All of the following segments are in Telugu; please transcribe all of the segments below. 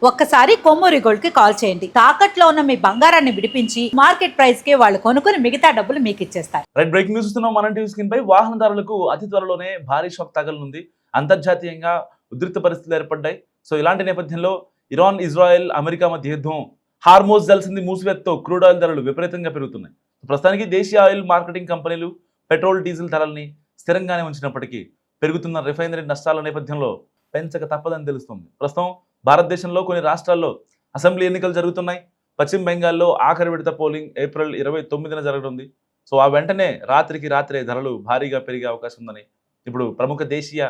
ఒక్కసారి కొమ్మూరి గోల్డ్ కి కాల్ చేయండి. తాకట్లో ఉన్న మీ బంగారాన్ని విడిపించి మార్కెట్ ప్రైస్ కి వాళ్ళు కొనుక్కుని మిగతా డబ్బులు మీకు ఇచ్చేస్తారు. రైట్, బ్రేకింగ్ న్యూస్ ఇస్తున్నాం. మనం టీవీ స్క్రీన్ పై వాహనదారులకు అతి త్వరలోనే భారీ షాక్ తగలనుంది. అంతర్జాతీయంగా ఉద్రిక్త పరిస్థితులు ఏర్పడ్డాయి. సో ఇలాంటి నేపథ్యంలో ఇరాన్, ఇజ్రాయెల్, అమెరికా మధ్య యుద్ధం, హార్మోజ్ జలసంధి మూసివేతతో క్రూడ్ ఆయిల్ ధరలు విపరీతంగా పెరుగుతున్నాయి. ప్రస్తుతానికి దేశీయ ఆయిల్ మార్కెటింగ్ కంపెనీలు పెట్రోల్, డీజిల్ ధరల్ని స్థిరంగానే ఉంచినప్పటికీ పెరుగుతున్న రిఫైనరీ నష్టాల నేపథ్యంలో పెంచక తప్పదని తెలుస్తుంది. ప్రస్తుతం భారతదేశంలో కొన్ని రాష్ట్రాల్లో అసెంబ్లీ ఎన్నికలు జరుగుతున్నాయి. పశ్చిమ బెంగాల్లో ఆఖరి విడత పోలింగ్ ఏప్రిల్ 29న జరగనుంది. సో ఆ వెంటనే రాత్రికి రాత్రే ధరలు భారీగా పెరిగే అవకాశం ఉందని ఇప్పుడు ప్రముఖ దేశీయ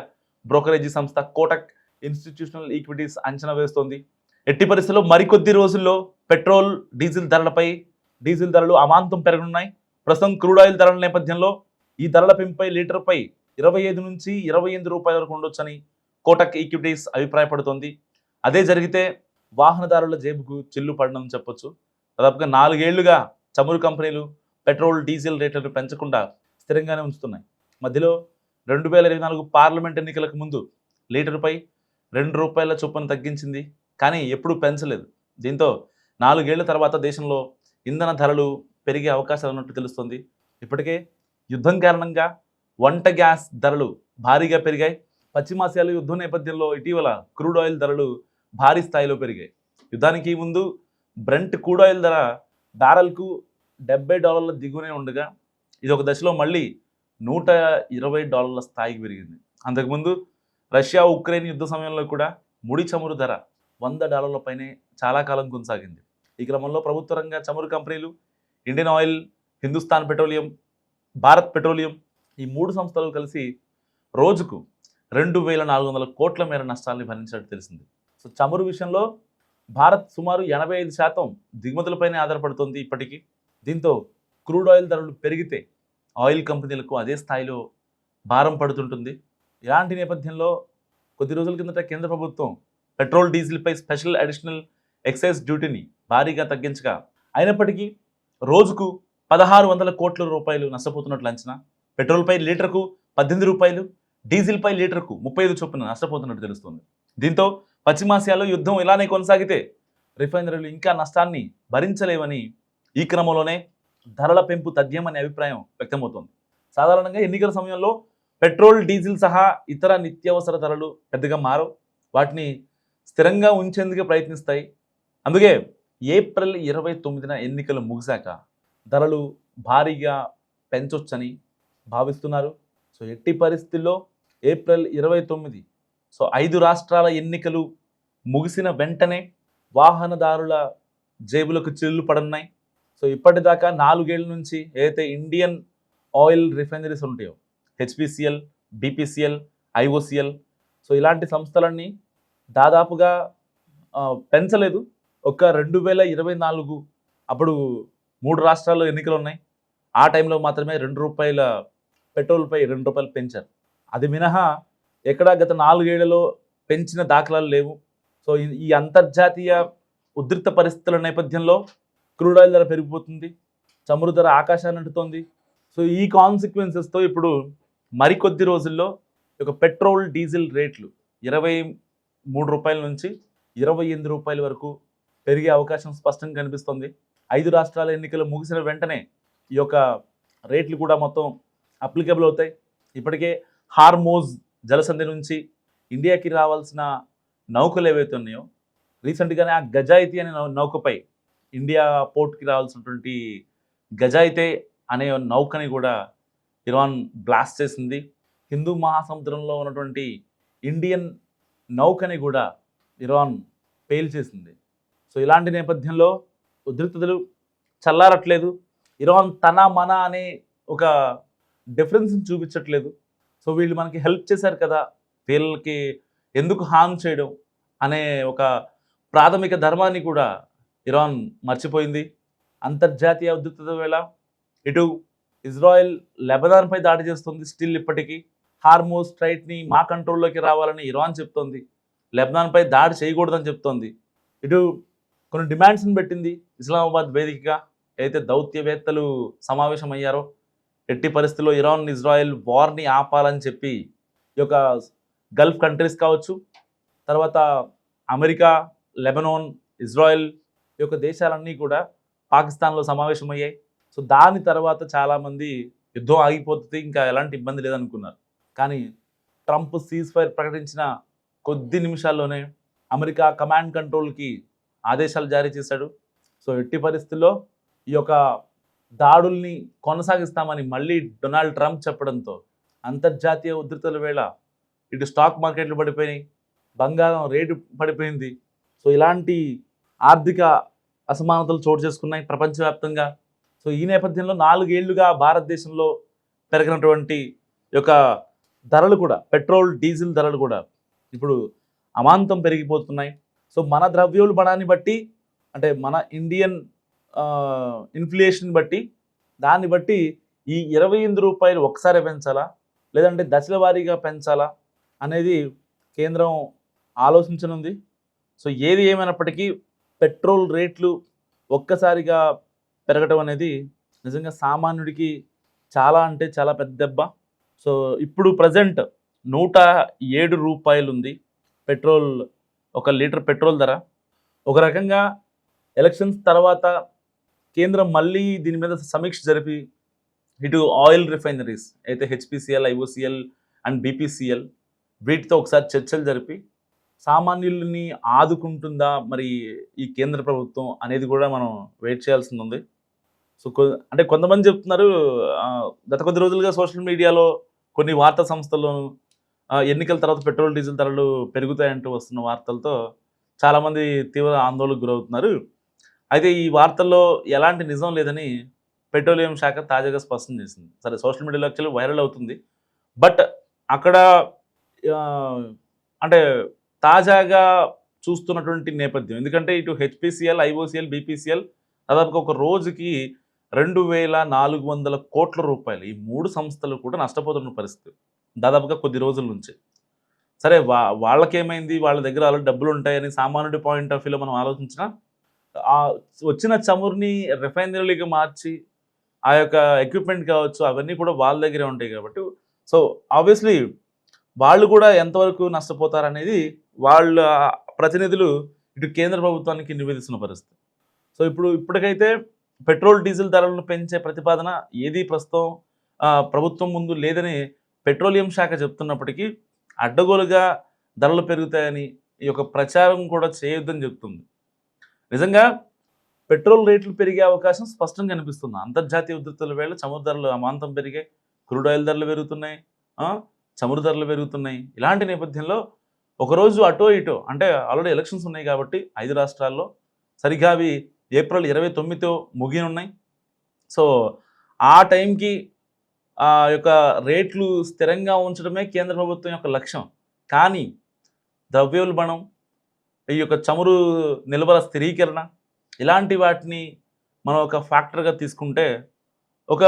బ్రోకరేజీ సంస్థ కోటక్ ఇన్స్టిట్యూషనల్ ఈక్విటీస్ అంచనా వేస్తోంది. ఎట్టి పరిస్థితుల్లో మరికొద్ది రోజుల్లో పెట్రోల్, డీజిల్ ధరలు అమాంతం పెరగనున్నాయి. ప్రస్తుతం క్రూడ్ ఆయిల్ ధరల నేపథ్యంలో ఈ ధరల పెంపుపై లీటర్పై 25 నుంచి 28 రూపాయల వరకు ఉండొచ్చని కోటక్ ఈక్విటీస్ అభిప్రాయపడుతోంది. అదే జరిగితే వాహనదారుల జేబుకు చిల్లు పడడం చెప్పొచ్చు. దాదాపుగా 4 ఏళ్లుగా చమురు కంపెనీలు పెట్రోల్, డీజిల్ రేట్లను పెంచకుండా స్థిరంగానే ఉంచుతున్నాయి. మధ్యలో 2024 పార్లమెంట్ ఎన్నికలకు ముందు లీటర్పై 2 రూపాయల చొప్పున తగ్గించింది, కానీ ఎప్పుడూ పెంచలేదు. దీంతో 4 ఏళ్ల తర్వాత దేశంలో ఇంధన ధరలు పెరిగే అవకాశాలు ఉన్నట్టు తెలుస్తుంది. ఇప్పటికే యుద్ధం కారణంగా వంట గ్యాస్ ధరలు భారీగా పెరిగాయి. పశ్చిమాసియాలో యుద్ధం నేపథ్యంలో ఇటీవల క్రూడ్ ఆయిల్ ధరలు భారీ స్థాయిలో పెరిగాయి. యుద్ధానికి ముందు బ్రెంట్ క్రూడ్ ఆయిల్ ధర బ్యారెల్కు $70 దిగువనే ఉండగా ఇది ఒక దశలో మళ్ళీ $120 స్థాయికి పెరిగింది. అంతకుముందు రష్యా, ఉక్రెయిన్ యుద్ధ సమయంలో కూడా ముడి చమురు ధర $100 పైనే చాలా కాలం కొనసాగింది. ఈ క్రమంలో ప్రభుత్వ రంగ చమురు కంపెనీలు Indian oil, Hindustan petroleum, Bharat petroleum ఈ 3 సంస్థలు కలిసి రోజుకు 2400 కోట్ల మేర నష్టాలని భరించినట్టు తెలిసింది. సో చమురు విషయంలో భారత్ సుమారు 85% దిగుమతులపైనే ఆధారపడుతుంది ఇప్పటికీ. దీంతో క్రూడ్ ఆయిల్ ధరలు పెరిగితే ఆయిల్ కంపెనీలకు అదే స్థాయిలో భారం పడుతుంటుంది. ఇలాంటి నేపథ్యంలో కొద్ది రోజుల కిందట కేంద్ర ప్రభుత్వం పెట్రోల్, డీజిల్పై స్పెషల్ అడిషనల్ ఎక్సైజ్ డ్యూటీని భారీగా తగ్గించగా అయినప్పటికీ రోజుకు 1600 కోట్ల రూపాయలు నష్టపోతున్నట్లు అంచనా. పెట్రోల్పై లీటర్కు 18 రూపాయలు, డీజిల్పై లీటర్కు 35 చొప్పున నష్టపోతున్నట్టు తెలుస్తుంది. దీంతో పశ్చిమాసియాలో యుద్ధం ఇలానే కొనసాగితే రిఫైనరీలు ఇంకా నష్టాన్ని భరించలేవని, ఈ క్రమంలోనే ధరల పెంపు తథ్యమనే అభిప్రాయం వ్యక్తమవుతోంది. సాధారణంగా ఎన్నికల సమయంలో పెట్రోల్, డీజిల్ సహా ఇతర నిత్యావసర ధరలు పెద్దగా మారవు. వాటిని స్థిరంగా ఉంచేందుకే ప్రయత్నిస్తాయి. అందుకే ఏప్రిల్ 29న ఎన్నికలు ముగిశాక ధరలు భారీగా పెంచొచ్చని భావిస్తున్నారు. సో ఎట్టి పరిస్థితుల్లో ఏప్రిల్ 29, సో 5 రాష్ట్రాల ఎన్నికలు ముగిసిన వెంటనే వాహనదారుల జేబులకు చిల్లు పడున్నాయి. సో ఇప్పటిదాకా 4 ఏళ్ల నుంచి ఏదైతే ఇండియన్ ఆయిల్ రిఫైనరీస్ ఉంటాయో హెచ్పిసిఎల్, బిపిసిఎల్, ఐఓసిఎల్, సో ఇలాంటి సంస్థలన్నీ దాదాపుగా పెంచలేదు. ఒక 2024 అప్పుడు 3 రాష్ట్రాల్లో ఎన్నికలు ఉన్నాయి. ఆ టైంలో మాత్రమే ₹2 పెట్రోల్పై ₹2 పెంచారు. అది మినహా ఎక్కడా గత 4 ఏళ్లలో పెంచిన దాఖలాలు లేవు. సో ఈ అంతర్జాతీయ ఉద్రిక్త పరిస్థితుల నేపథ్యంలో క్రూడ్ ఆయిల్ ధర పెరిగిపోతుంది, చమురు ధర ఆకాశాన్ని అంటుతోంది. సో ఈ కాన్సిక్వెన్సెస్తో ఇప్పుడు మరికొద్ది రోజుల్లో ఒక పెట్రోల్, డీజిల్ రేట్లు ₹23 నుంచి ₹28 వరకు పెరిగే అవకాశం స్పష్టంగా కనిపిస్తుంది. 5 రాష్ట్రాల ఎన్నికలు ముగిసిన వెంటనే ఈ యొక్క రేట్లు కూడా మొత్తం అప్లికబుల్ అవుతాయి. ఇప్పటికే హార్మోజ్ జలసంధి నుంచి ఇండియాకి రావాల్సిన నౌకలు ఏవైతే ఉన్నాయో రీసెంట్గానే ఆ గజాయితీ అనే నౌకపై ఇండియా పోర్ట్కి రావాల్సినటువంటి గజాయితే అనే నౌకని కూడా ఇరాన్ బ్లాస్ట్ చేసింది. హిందూ మహాసముద్రంలో ఉన్నటువంటి ఇండియన్ నౌకని కూడా ఇరాన్ పేల్చేసింది. సో ఇలాంటి నేపథ్యంలో ఉద్రిక్తతలు చల్లారట్లేదు. ఇరాన్ తన మన అనే ఒక డిఫరెన్స్ని చూపించట్లేదు. సో వీళ్ళు మనకి హెల్ప్ చేశారు కదా, వీళ్ళకి ఎందుకు హార్మ్ చేయడం అనే ఒక ప్రాథమిక ధర్మాన్ని కూడా ఇరాన్ మర్చిపోయింది. అంతర్జాతీయ ఉద్రిక్తత వేళ ఇటు ఇజ్రాయెల్ లెబనాన్పై దాడి చేస్తుంది. స్టిల్ ఇప్పటికీ హార్మోజ్ స్ట్రైట్ని మా కంట్రోల్లోకి రావాలని ఇరాన్ చెప్తోంది. లెబనాన్పై దాడి చేయకూడదని చెప్తోంది. ఇటు కొన్ని డిమాండ్స్ని పెట్టింది ఇస్లామాబాద్ వేదికగా. అయితే దౌత్యవేత్తలు సమావేశమయ్యారో ఎట్టి పరిస్థితుల్లో ఇరాన్, ఇజ్రాయెల్ వార్ని ఆపాలని చెప్పి ఈ యొక్క గల్ఫ్ కంట్రీస్ కావచ్చు, తర్వాత అమెరికా, లెబనాన్, ఇజ్రాయెల్ ఈ యొక్క దేశాలన్నీ కూడా పాకిస్తాన్లో సమావేశమయ్యాయి. సో దాని తర్వాత చాలామంది యుద్ధం ఆగిపోతుంది, ఇంకా ఎలాంటి ఇబ్బంది లేదనుకున్నారు. కానీ ట్రంప్ సీజ్ ఫైర్ ప్రకటించిన కొద్ది నిమిషాల్లోనే అమెరికా కమాండ్ కంట్రోల్కి ఆదేశాలు జారీ చేశాడు. సో ఎట్టి పరిస్థితుల్లో ఈ యొక్క దాడుల్ని కొనసాగిస్తామని మళ్ళీ డొనాల్డ్ ట్రంప్ చెప్పడంతో అంతర్జాతీయ ఉధృతుల వేళ ఇటు స్టాక్ మార్కెట్లు పడిపోయినాయి, బంగారం రేటు పడిపోయింది. సో ఇలాంటి ఆర్థిక అసమానతలు చోటు చేసుకున్నాయి ప్రపంచవ్యాప్తంగా. సో ఈ నేపథ్యంలో 4 ఏళ్లుగా భారతదేశంలో పెరిగినటువంటి యొక్క ధరలు కూడా, పెట్రోల్ డీజిల్ ధరలు కూడా ఇప్పుడు అమాంతం పెరిగిపోతున్నాయి. సో మన ద్రవ్యోల్బణాన్ని బట్టి, అంటే మన ఇండియన్ ఇన్ఫ్లేషన్ బట్టి, దాన్ని బట్టి ఈ 28 రూపాయలు ఒకసారి పెంచాలా లేదంటే దశల వారీగా పెంచాలా అనేది కేంద్రం ఆలోచించనుంది. సో ఏది ఏమైనప్పటికీ పెట్రోల్ రేట్లు ఒక్కసారిగా పెరగటం అనేది నిజంగా సామాన్యుడికి చాలా అంటే చాలా పెద్ద దెబ్బ. సో ఇప్పుడు ప్రజెంట్ 107 రూపాయలు ఉంది పెట్రోల్, 1 లీటర్ పెట్రోల్ ధర. ఒక రకంగా ఎలక్షన్స్ తర్వాత కేంద్రం మళ్ళీ దీని మీద సమీక్ష జరిపి ఇటు ఆయిల్ రిఫైనరీస్ అయితే హెచ్పిసిఎల్, ఐఓసిఎల్ అండ్ బీపీసీఎల్ వీటితో ఒకసారి చర్చలు జరిపి సామాన్యుల్ని ఆదుకుంటుందా మరి ఈ కేంద్ర ప్రభుత్వం అనేది కూడా మనం వెయిట్ చేయాల్సి ఉంది. సో అంటే కొంతమంది చెప్తున్నారు, గత కొద్ది రోజులుగా సోషల్ మీడియాలో కొన్ని వార్తా సంస్థల్లోనూ ఎన్నికల తర్వాత పెట్రోల్ డీజిల్ ధరలు పెరుగుతాయంటూ వస్తున్న వార్తలతో చాలామంది తీవ్ర ఆందోళనకు గురవుతున్నారు. అయితే ఈ వార్తల్లో ఎలాంటి నిజం లేదని పెట్రోలియం శాఖ తాజాగా స్పష్టం చేసింది. సరే, సోషల్ మీడియాలో యాక్చువల్లీ వైరల్ అవుతుంది, బట్ అక్కడ అంటే తాజాగా చూస్తున్నటువంటి నేపథ్యం, ఎందుకంటే ఇటు హెచ్పిసిఎల్, ఐఓసిఎల్, బీపీసీఎల్ దాదాపుగా ఒక రోజుకి 2400 కోట్ల రూపాయలు ఈ 3 సంస్థలు కూడా నష్టపోతున్న పరిస్థితి దాదాపుగా కొద్ది రోజుల నుంచి. సరే, వాళ్ళకేమైంది, వాళ్ళ దగ్గర ఆల్రెడీ డబ్బులు ఉంటాయని సామాన్యుడి పాయింట్ ఆఫ్ వ్యూలో మనం ఆలోచించినా వచ్చిన చమురుని రిఫైనరీగా మార్చి ఆ యొక్క ఎక్విప్మెంట్ కావచ్చు అవన్నీ కూడా వాళ్ళ దగ్గరే ఉంటాయి కాబట్టి, సో ఆబ్వియస్లీ వాళ్ళు కూడా ఎంతవరకు నష్టపోతారనేది వాళ్ళ ప్రతినిధులు ఇటు కేంద్ర ప్రభుత్వానికి నివేదిస్తున్న పరిస్థితి. సో ఇప్పటికైతే పెట్రోల్ డీజిల్ ధరలను పెంచే ప్రతిపాదన ఏది ప్రస్తుతం ప్రభుత్వం ముందు లేదని పెట్రోలియం శాఖ చెప్తున్నప్పటికీ అడ్డగోలుగా ధరలు పెరుగుతాయని ఈ యొక్క ప్రచారం కూడా చేయొద్దని చెప్తుంది. నిజంగా పెట్రోల్ రేట్లు పెరిగే అవకాశం స్పష్టంగా కనిపిస్తుంది. అంతర్జాతీయ ఉధృతుల వేళ చమురు ధరలు అమాంతం పెరిగాయి, క్రూడ్ ఆయిల్ ధరలు పెరుగుతున్నాయి, చమురు ధరలు పెరుగుతున్నాయి. ఇలాంటి నేపథ్యంలో ఒకరోజు అటో ఇటో, అంటే ఆల్రెడీ ఎలక్షన్స్ ఉన్నాయి కాబట్టి 5 రాష్ట్రాల్లో సరిగ్గా అవి ఏప్రిల్ 29తో ముగియనున్నాయి. సో ఆ టైంకి ఆ యొక్క రేట్లు స్థిరంగా ఉంచడమే కేంద్ర ప్రభుత్వం యొక్క లక్ష్యం. కానీ ద్రవ్యోల్బణం, ఈ యొక్క చమురు నిల్వల స్థిరీకరణ, ఇలాంటి వాటిని మనం ఒక ఫ్యాక్టర్గా తీసుకుంటే ఒక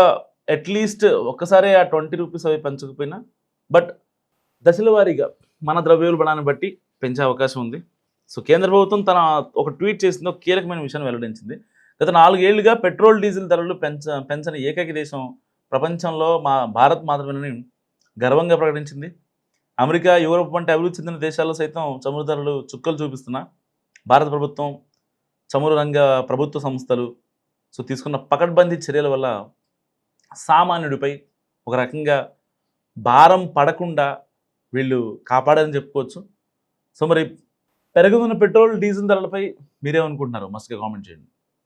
అట్లీస్ట్ ఒక్కసారి ఆ 20 రూపీస్ అవి పెంచకపోయినా బట్ దశల వారీగా మన ద్రవ్యోల్బణాన్ని బట్టి పెంచే అవకాశం ఉంది. సో కేంద్ర ప్రభుత్వం తన ఒక ట్వీట్ చేసింది, ఒక కీలకమైన విషయాన్ని వెల్లడించింది. గత 4 ఏళ్లుగా పెట్రోల్ డీజిల్ ధరలు పెంచని ఏకైక దేశం ప్రపంచంలో భారత్ మాత్రమేనని గర్వంగా ప్రకటించింది. అమెరికా, యూరోప్ వంటి అభివృద్ధి చెందిన దేశాల్లో సైతం చమురు ధరలు చుక్కలు చూపిస్తున్నా భారత ప్రభుత్వం, చమురు రంగ ప్రభుత్వ సంస్థలు సో తీసుకున్న పకడ్బందీ చర్యల వల్ల సామాన్యుడిపై ఒక రకంగా భారం పడకుండా వీళ్ళు కాపాడని చెప్పుకోవచ్చు. సో మరి పెరుగుతున్న పెట్రోల్ డీజిల్ ధరలపై మీరేమనుకుంటున్నారు? మస్తుగా కామెంట్ చేయండి.